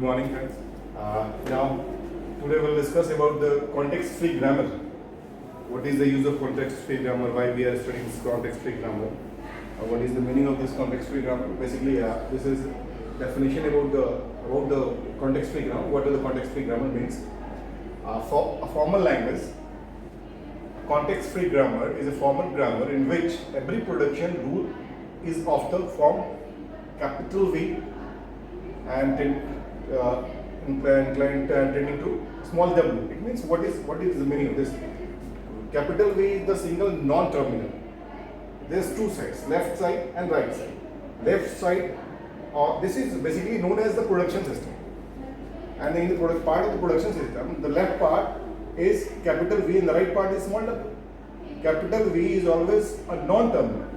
morning, friends. Now, today we'll discuss about the context-free grammar. What is the use of context-free grammar? Why we are studying this context-free grammar? What is the meaning of this context-free grammar? Basically, this is definition about the context-free grammar. What does the context-free grammar means? For a formal language, context-free grammar is a formal grammar in which every production rule is of the form capital V and tending to small w. It means what is the meaning of this? Capital V is the single non-terminal. There's two sides, left side and right side. Left side, this is basically known as the production system. And in the part of the production system, the left part is capital V and the right part is small w. Capital V is always a non-terminal.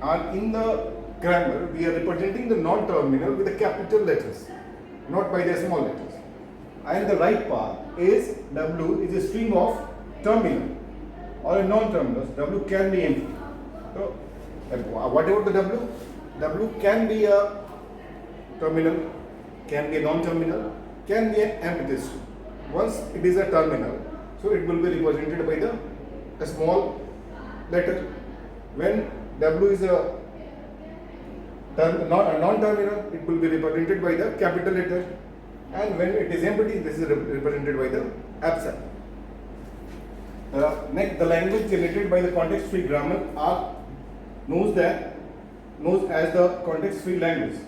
And in the grammar, we are representing the non-terminal with the capital letters, not by the small letters. And the right part is W is a string of terminal or a non-terminal. W can be empty. So, what about the W? W can be a terminal, can be a non-terminal, can be an empty string. Once it is a terminal, so it will be represented by a small letter. When W is a non-terminal, it will be represented by the capital letter, and when it is empty, this is represented by the epsilon. Next, the language generated by the context-free grammar are known as the context-free language.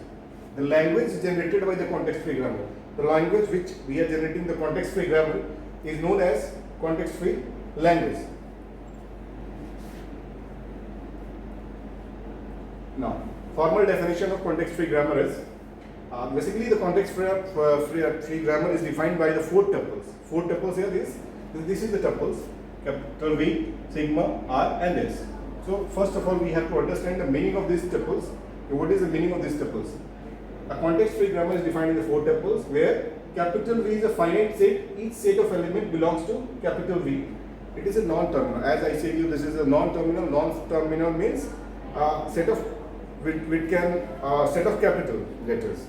The language generated by the context-free grammar, the language which we are generating the context-free grammar, is known as context-free language. Now, formal definition of context-free grammar is basically the context-free grammar is defined by the four tuples. Four tuples here this is the tuples, capital V, sigma, R and S. So first of all we have to understand the meaning of these tuples. What is the meaning of these tuples? A context-free grammar is defined in the four tuples where capital V is a finite set. Each set of element belongs to capital V. It is a non-terminal. As I said you, this is a non-terminal. Non-terminal means set of set of capital letters.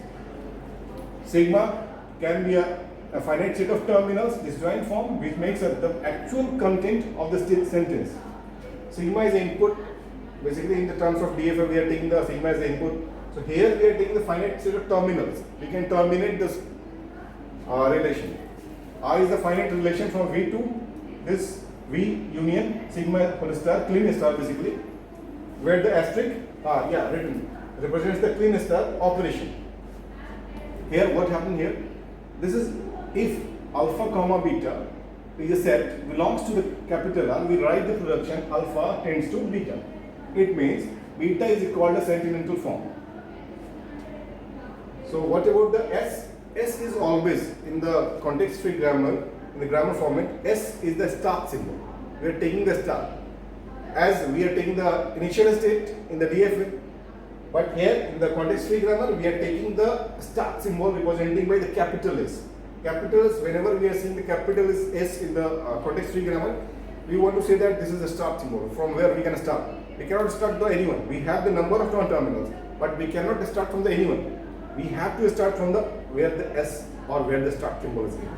Sigma can be a finite set of terminals, disjoint form, which makes up the actual content of the sentence. Sigma is the input. Basically, in the terms of DFA, we are taking the sigma as the input. So here we are taking the finite set of terminals. We can terminate this relation. R is the finite relation from V to this V union sigma whole star, clean star basically, where the asterisk written represents the clean star operation. Here what happened here? This is if alpha comma beta is a set belongs to the capital R, we write the production alpha tends to beta. It means beta is called a sentimental form. So what about the S? S is always in the context-free grammar, in the grammar format, S is the start symbol. We are taking the start. As we are taking the initial state in the DFA, but here in the context-free grammar, we are taking the start symbol representing by the capital S. Capitals, whenever we are seeing the capital S in the context-free grammar, we want to say that this is the start symbol, from where we can start. We cannot start from anyone. We have the number of non-terminals, but we cannot start from the anyone. We have to start from the where the S or where the start symbol is given.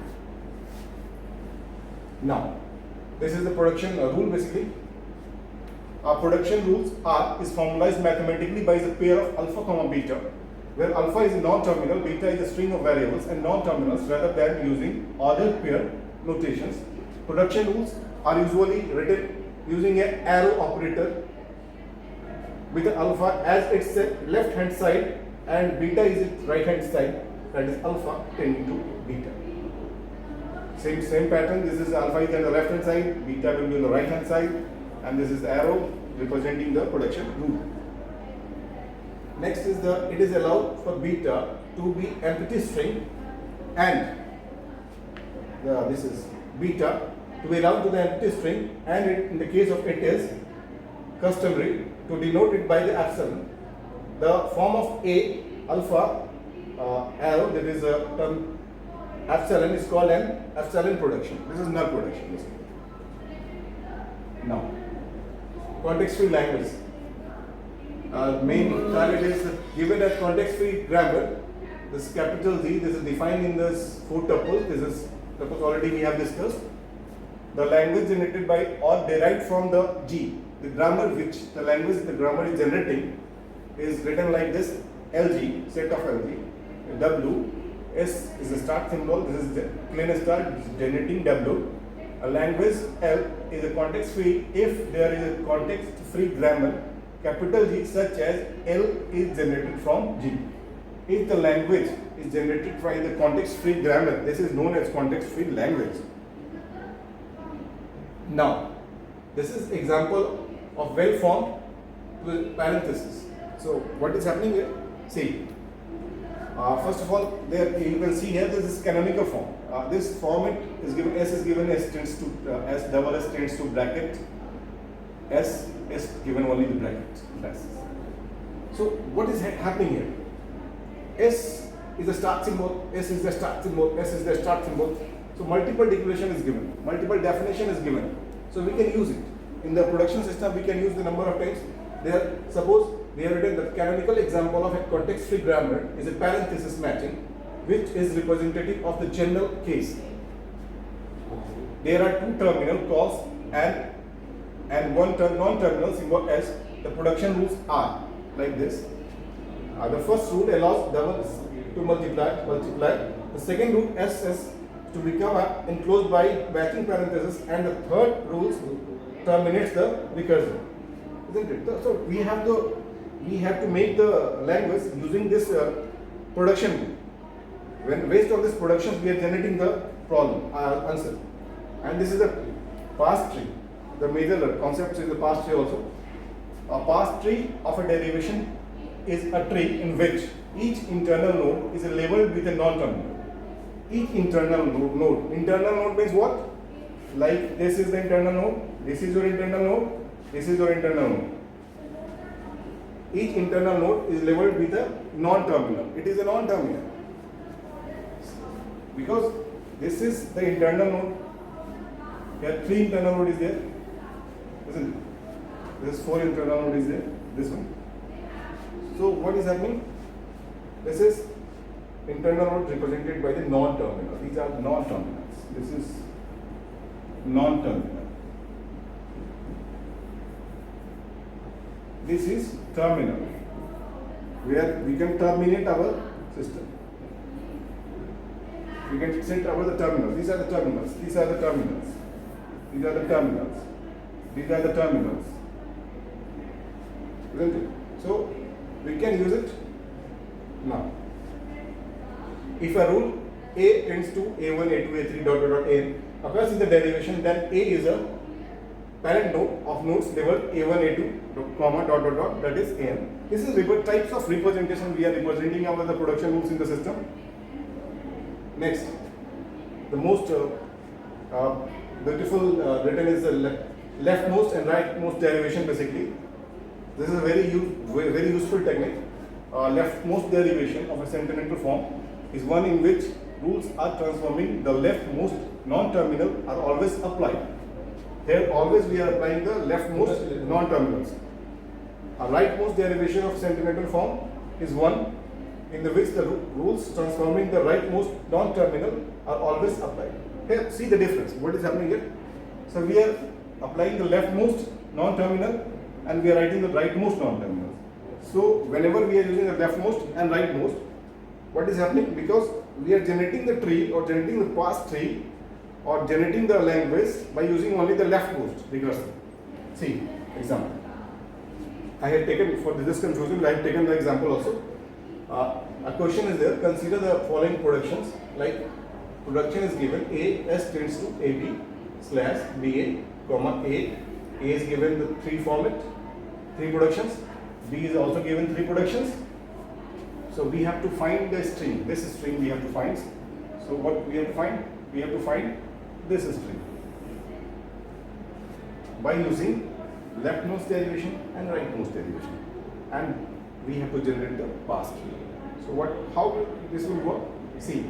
Now, this is the production rule basically. Our production rules is formalized mathematically by the pair of alpha comma beta, where alpha is a non-terminal, beta is a string of variables and non-terminals rather than using ordered pair notations. Production rules are usually written using an arrow operator with the alpha as its left hand side and beta is its right hand side, that is alpha tending to beta. Same pattern, this is alpha is on the left hand side, beta will be on the right hand side, and this is arrow representing the production rule. Next is it is allowed for beta to be empty string and this is beta to be allowed to the empty string, and in the case of it is customary to denote it by the epsilon. The form of A alpha arrow, that is a term epsilon, is called an epsilon production. This is null production basically. Now, context-free language. Main target is given as context-free grammar. This capital Z, this is defined in this 4 tuples. This is tuples already we have discussed. The language generated by or derived from the G, the grammar which the language the grammar is generating is written like this: LG, set of LG, W, S is the start symbol, this is the plain start generating W. A language L is a context free if there is a context free grammar, capital G, such as L is generated from G. If the language is generated by the context free grammar, this is known as context free language. Now, this is example of well formed with parenthesis. So, what is happening here? See, first of all, there you can see here this is canonical form. This format is given, S is given, S tends to S double S tends to bracket, S is given only the bracket. So, what is happening here? S is the start symbol, S is the start symbol, S is the start symbol. So multiple declaration is given, multiple definition is given. So we can use it. In the production system, we can use the number of times. There, suppose we have written the canonical example of a context-free grammar is a parenthesis matching, which is representative of the general case. There are two terminal calls and one non-terminal symbol S. The production rules are like this. The first rule allows doubles to multiply. The second rule SS to become enclosed by matching parenthesis, and the third rule terminates the recursion. Isn't it? So we have to make the language using this production rule. When based on this production, we are generating the problem answer. And this is the past tree. The major concept is the past tree also. A past tree of a derivation is a tree in which each internal node is labeled with a non-terminal. Each internal node. Internal node means what? Like this is the internal node, this is your internal node, this is your internal node. Each internal node is labeled with a non-terminal. It is a non-terminal. Because this is the internal node. Here 3 internal node is there. Isn't it? This 4 internal node is there. This one. So what is happening? This is internal node represented by the non-terminal. These are non-terminals. This is non-terminal. This is terminal, where we can terminate our system. We can set our terminals. These are the terminals. These are the terminals. These are the terminals. These are the terminals. Isn't it? So we can use it now. If a rule A tends to A1, A2, A3, dot, dot, dot, N occurs in the derivation, then A is a parent node of nodes labeled A1, A2, comma, dot, dot, dot, that is N. This is types of representation we are representing our the production rules in the system. Next, the most beautiful written is the leftmost and rightmost derivation basically. This is a very useful technique. Leftmost derivation of a sentimental form is one in which rules are transforming the leftmost non-terminal are always applied. Here always we are applying the leftmost non-terminals. A rightmost derivation of sentimental form is one in which the rules transforming the rightmost non-terminal are always applied. Here see the difference. What is happening here? So we are applying the leftmost non-terminal and we are writing the rightmost non-terminal. So whenever we are using the leftmost and rightmost, what is happening? Because we are generating the tree or generating the past tree or generating the language by using only the leftmost recursion. See, example. I have taken, for this confusion, I have taken the example also. A question is there, consider the following productions, like production is given A, S tends to AB slash BA, comma A is given the 3 format, 3 productions, B is also given 3 productions. So we have to find the string. This string we have to find. So what we have to find? We have to find this string by using leftmost derivation and rightmost derivation, and we have to generate the past tree. So how this will work? See.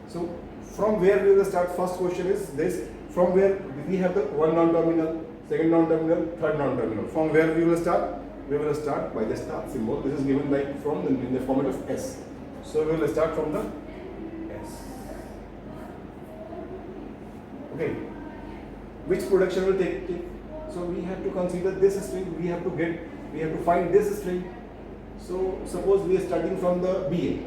So from where we will start? First question is this: from where we have the one non-terminal, second non-terminal, third non-terminal. From where we will start? We will start by the start symbol. This is given by in the format of S. So we will start from the S. Okay. Which production will take? So we have to consider this string. We have to find this string. So suppose we are starting from the BA.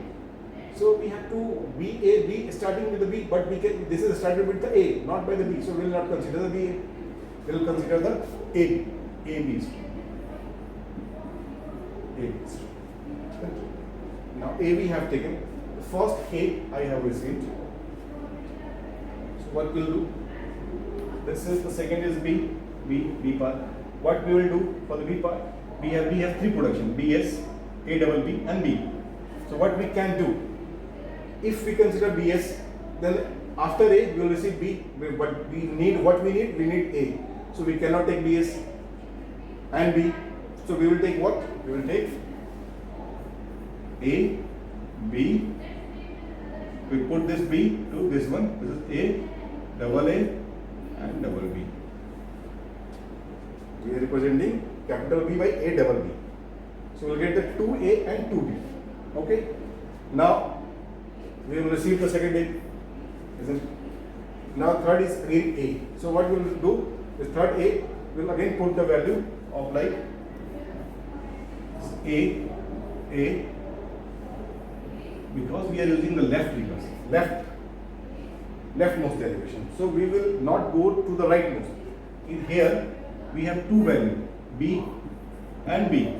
So we have to B starting with the B, but this is started with the A, not by the B. So we will not consider the BA. We will consider the AB string. AB string. Now A we have taken. The first A I have received. So what we will do? This is the second is B part. What we will do for the B part? We have three production: BS, A double B, and B. So what we can do? If we consider BS, then after A we will receive B. But we need A. So we cannot take BS and B. So we will take what? We will take A, B. We put this B to this one. This is A, double A, and double B. We are representing capital B by A double B. So we will get the 2A and 2B. Okay. Now we will receive the second A. Isn't it? Now third is again A. So what we will do? This third A will again put the value of like A, because we are using the left recursion, leftmost derivation. So we will not go to the rightmost. In here we have two values, B and B.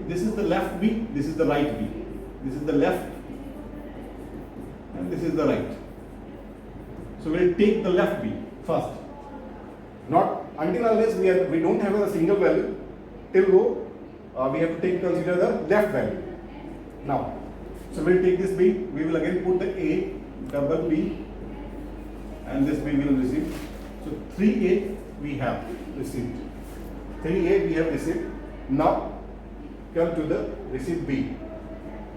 This is the left B, this is the right B. This is the left and this is the right. So we will take the left B first. Not until unless we don't have a single value, till we have to consider the left value. Now, so we will take this B, we will again put the A, double B, and this B we will receive. So 3A we have received. 3A we have received. Now come to the receive B.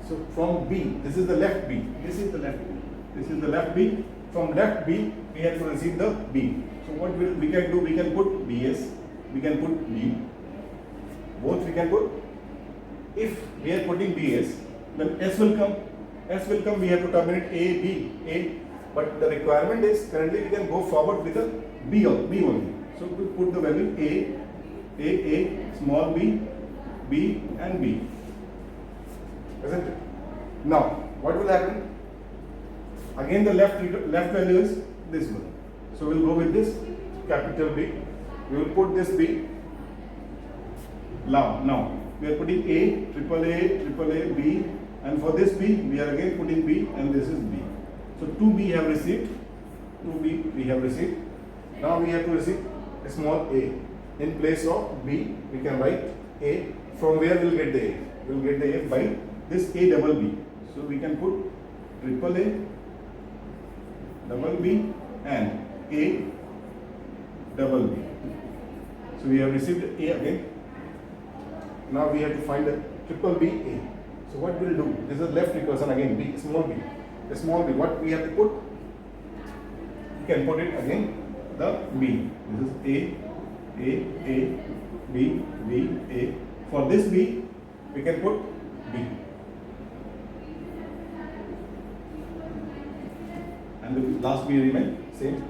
So from B, this is the left B, this is the left B, this is the left B. From left B, we have to receive the B. So what we can do? We can put BS, we can put B. Both we can put. If we are putting BS, then S will come. S will come. We have to terminate A, B, A. But the requirement is currently we can go forward with a B only. So we put the value A, small b, B, and B. Isn't it? Now, what will happen? Again, the left value is this one. So we'll go with this capital B. We will put this B. Now we are putting A, triple A, B, and for this B we are again putting B, and this is B. So 2B have received. 2B we have received. Now we have to receive a small a. In place of B, we can write A. From where we will get the A? We will get the A by this A double B. So we can put triple A, double B, and A double B. So we have received A again. Now we have to find the triple B A. So what we will do? This is left recursion again, B, small b. The small b, what we have to put? We can put it again, the B. This is A, B, A. For this B, we can put B. And the last B remain same.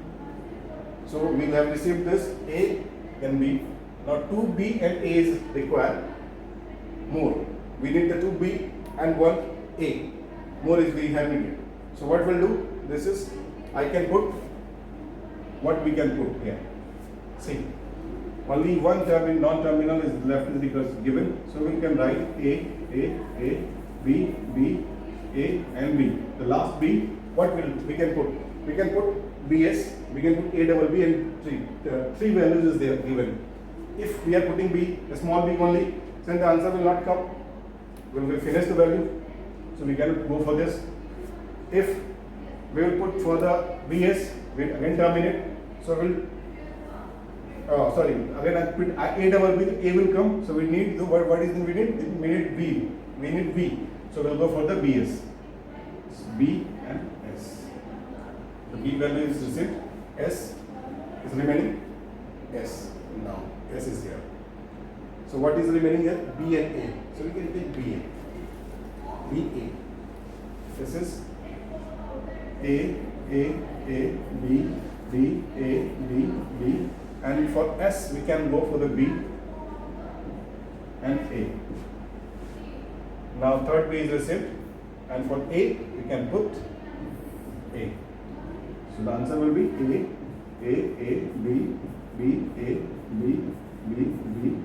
So we will have received this A, then B. Now 2B and A is required. More. We need the 2B and 1A. More is we have needed. So what we'll do? This is, I can put what we can put here. See. Only one non-terminal is left is because given. So we can write A, B, A, and B. The last B, what we can put? We can put BS, we can put A double B and 3. Three values is there given. If we are putting B, a small b only, then the answer will not come. We will finish the value. So we can go for this. If we will put for the BS, we again terminate. So we will again I put A double B, A will come. So we need the what is the we need? We need B. We need B. So we'll go for the BS. B and S. The B value is received. S is remaining. S. Now S is here. So what is remaining here? B and A. So we can take BA. BA. This is A, B, B, A, B, B, and for S we can go for the B and A. Now third B is received, and for A we can put A. So the answer will be A, B, B, A, B, B, B,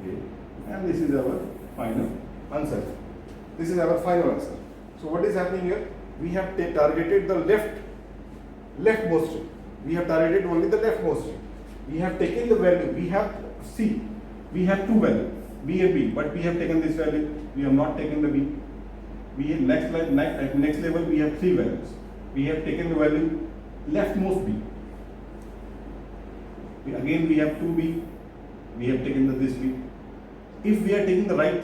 A, and this is our final answer. This is our final answer. So what is happening here? We have targeted the leftmost tree. We have targeted only the leftmost tree. We have taken the value. We have C. We have two values, B and B, but we have taken this value. We have not taken the B. Next level we have three values. We have taken the value leftmost B. Again we have 2B. We have taken this B. If we are taking the right,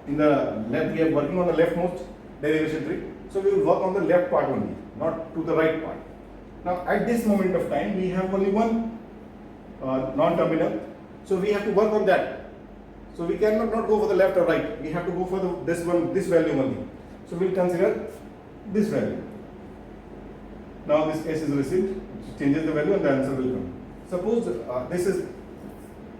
in the left, we are working on the leftmost derivation tree. So we will work on the left part only, not to the right part. Now at this moment of time, we have only one non-terminal. So we have to work on that. So we cannot not go for the left or right. We have to go for this value only. So we will consider this value. Now this S is received, changes the value and the answer will come. Suppose this is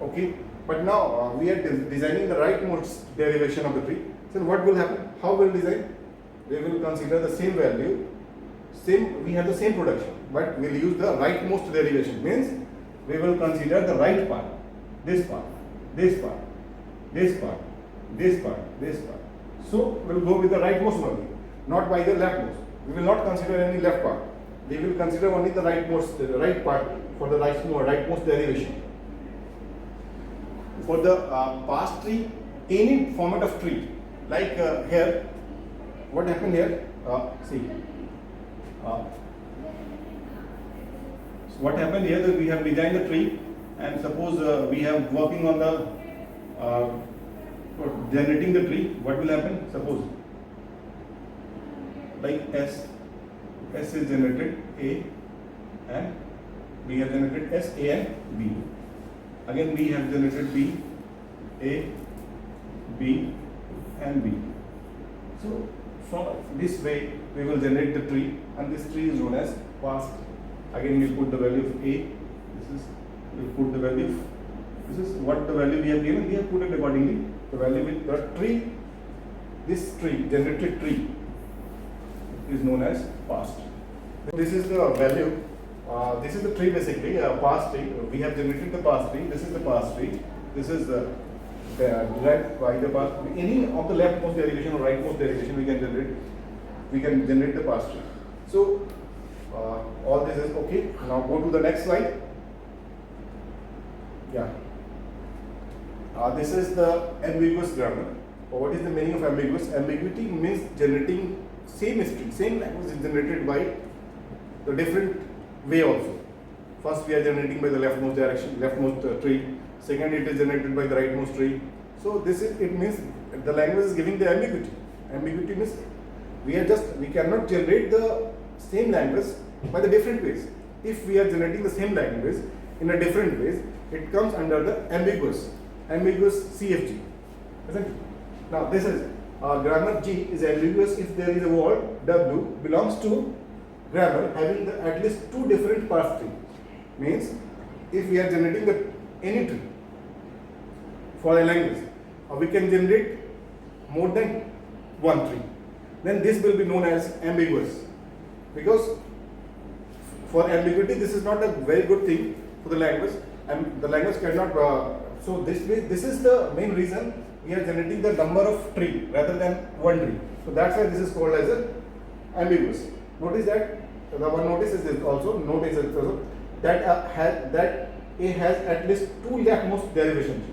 okay, but now we are designing the rightmost derivation of the tree. So what will happen? How will design? We will consider the same value, we have the same production, but we will use the rightmost derivation. Means we will consider the right part, this part, this part, this part, this part, this part. So we will go with the rightmost only, not by the leftmost. We will not consider any left part. We will consider only the rightmost, the right part for the rightmost derivation. For the past tree, any format of tree, like here, what happened here? See, so what happened here that we have designed the tree, and suppose we have working on the generating the tree. What will happen? Suppose like S is generated A, and we have generated S, A, and B. Again we have generated B, A, B, and B. So from this way we will generate the tree, and this tree is known as past. Again we put the value of A. We put the value of, this is what the value we have given. We have put it accordingly. The value with the tree, this tree, generated tree, is known as past. This is the value. This is the tree basically, past tree. We have generated the past tree. This is the past tree. This is the derived by the past. Any of the leftmost derivation or rightmost derivation we can generate. We can generate the past tree. So all this is okay. Now go to the next slide. Yeah. This is the ambiguous grammar. What is the meaning of ambiguous? Ambiguity means generating same string, same language is generated by the different way also. First we are generating by the leftmost direction, leftmost tree. Second it is generated by the rightmost tree. So this is, it means the language is giving the ambiguity. Ambiguity means we cannot generate the same language by the different ways. If we are generating the same language in a different ways, it comes under the ambiguous CFG, isn't it? Now this is grammar G is ambiguous if there is a word W belongs to grammar having at least two different parts tree. Means if we are generating any tree for a language, we can generate more than one tree. Then this will be known as ambiguous, because for ambiguity this is not a very good thing for the language, and the language cannot. So this is the main reason we are generating the number of tree rather than one tree. So that's why this is called as a ambiguous. Notice that the one notice is this also. Notice also that A has at least two leftmost derivations.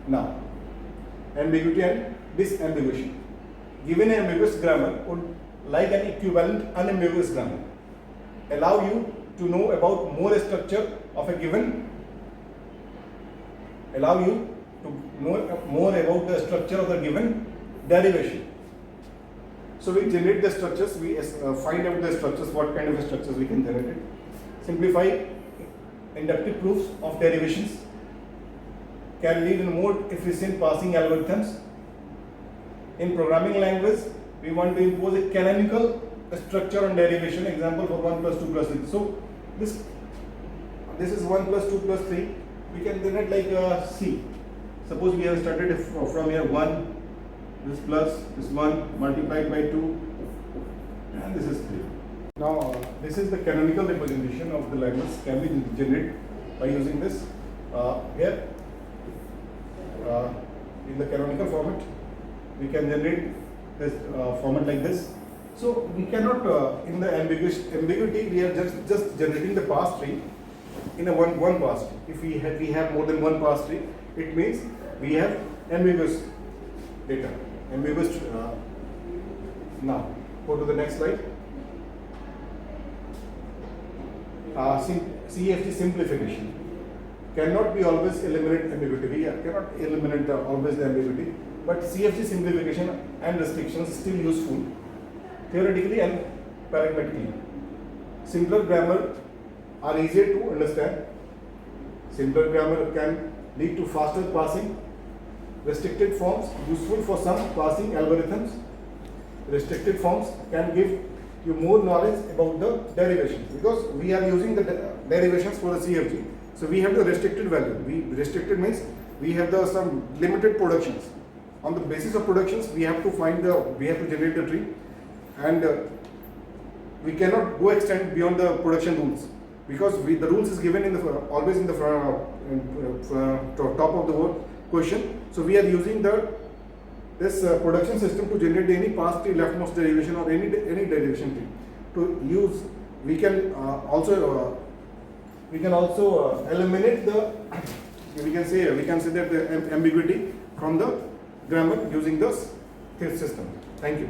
Now, ambiguity and disambiguation. Given an ambiguous grammar would, like an equivalent unambiguous grammar, allow you to know about more structure of a given, allow you to know more about the structure of the given derivation. So we generate the structures, we find out the structures, what kind of structures we can generate. Simplify inductive proofs of derivations, can lead in more efficient passing algorithms, In programming language, we want to impose a canonical structure on derivation. Example for 1 plus 2 plus 3. So this is 1 plus 2 plus 3. We can generate like C. Suppose we have started from here 1, this plus this 1 multiplied by 2, and this is 3. Now this is the canonical representation of the language can be generated by using this here in the canonical format. We can generate this format like this. So we cannot in the ambiguity we are just generating the parse tree in a one parse tree. If we have more than one parse tree, it means we have ambiguous data. Ambiguous. Now go to the next slide. CFG simplification cannot be always eliminate ambiguity. We cannot eliminate always the ambiguity, but CFG simplification and restrictions still useful theoretically and pragmatically. Simpler grammar are easier to understand. Simpler grammar can lead to faster parsing. Restricted forms useful for some parsing algorithms. Restricted forms can give you more knowledge about the derivations because we are using the derivations for the CFG. So we have the restricted value. Restricted means we have some limited productions. On the basis of productions, we have to generate the tree, and we cannot go extend beyond the production rules because the rules is given always in the top of the question. So we are using this production system to generate any parse tree, leftmost derivation, or any derivation tree. To use, we can also eliminate we can say that the ambiguity from the grammar using this system. Thank you.